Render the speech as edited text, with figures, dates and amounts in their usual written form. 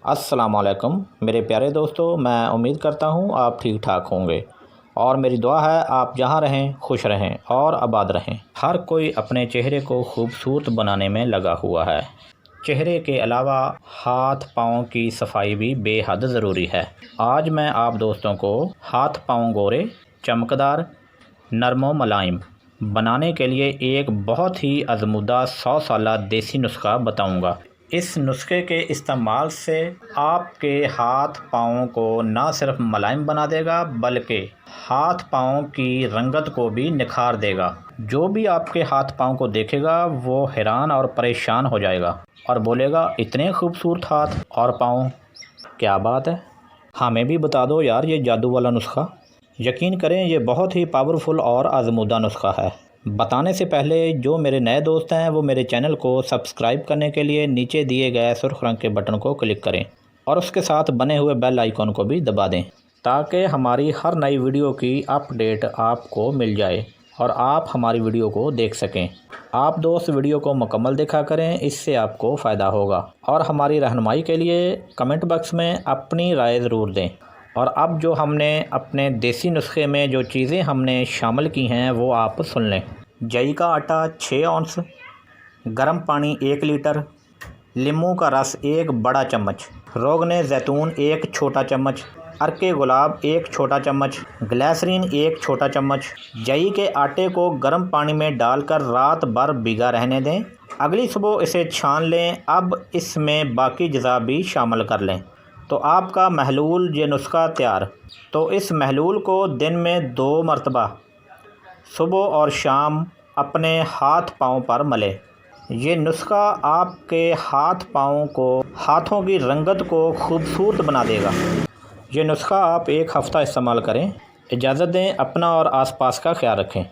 السلام علیکم میرے پیارے دوستو، میں امید کرتا ہوں آپ ٹھیک ٹھاک ہوں گے اور میری دعا ہے آپ جہاں رہیں خوش رہیں اور آباد رہیں۔ ہر کوئی اپنے چہرے کو خوبصورت بنانے میں لگا ہوا ہے۔ چہرے کے علاوہ ہاتھ پاؤں کی صفائی بھی بے حد ضروری ہے۔ آج میں آپ دوستوں کو ہاتھ پاؤں گورے، چمکدار، نرم و ملائم بنانے کے لیے ایک بہت ہی آزمودہ 100 سالہ دیسی نسخہ بتاؤں گا۔ اس نسخے کے استعمال سے آپ کے ہاتھ پاؤں کو نہ صرف ملائم بنا دے گا بلکہ ہاتھ پاؤں کی رنگت کو بھی نکھار دے گا۔ جو بھی آپ کے ہاتھ پاؤں کو دیکھے گا وہ حیران اور پریشان ہو جائے گا اور بولے گا اتنے خوبصورت ہاتھ اور پاؤں، کیا بات ہے، ہمیں بھی بتا دو یار یہ جادو والا نسخہ۔ یقین کریں یہ بہت ہی پاورفل اور آزمودہ نسخہ ہے۔ بتانے سے پہلے جو میرے نئے دوست ہیں وہ میرے چینل کو سبسکرائب کرنے کے لیے نیچے دیے گئے سرخ رنگ کے بٹن کو کلک کریں اور اس کے ساتھ بنے ہوئے بیل آئیکن کو بھی دبا دیں تاکہ ہماری ہر نئی ویڈیو کی اپ ڈیٹ آپ کو مل جائے اور آپ ہماری ویڈیو کو دیکھ سکیں۔ آپ دوست ویڈیو کو مکمل دیکھا کریں، اس سے آپ کو فائدہ ہوگا اور ہماری رہنمائی کے لیے کمنٹ باکس میں اپنی رائے ضرور دیں۔ اور اب جو ہم نے اپنے دیسی نسخے میں جو چیزیں ہم نے شامل کی ہیں وہ آپ سن لیں۔ جئی کا آٹا 6 اونس، گرم پانی 1 لیٹر، لیموں کا رس 1 بڑا چمچ، روغن زیتون 1 چھوٹا چمچ، عرق گلاب 1 چھوٹا چمچ، گلیسرین 1 چھوٹا چمچ۔ جئی کے آٹے کو گرم پانی میں ڈال کر رات بھر بھیگا رہنے دیں، اگلی صبح اسے چھان لیں۔ اب اس میں باقی اجزاء بھی شامل کر لیں تو آپ کا محلول یہ نسخہ تیار۔ تو اس محلول کو دن میں 2 مرتبہ صبح اور شام اپنے ہاتھ پاؤں پر ملیں۔ یہ نسخہ آپ کے ہاتھ پاؤں کو، ہاتھوں کی رنگت کو خوبصورت بنا دے گا۔ یہ نسخہ آپ 1 ہفتہ استعمال کریں۔ اجازت دیں، اپنا اور آس پاس کا خیال رکھیں۔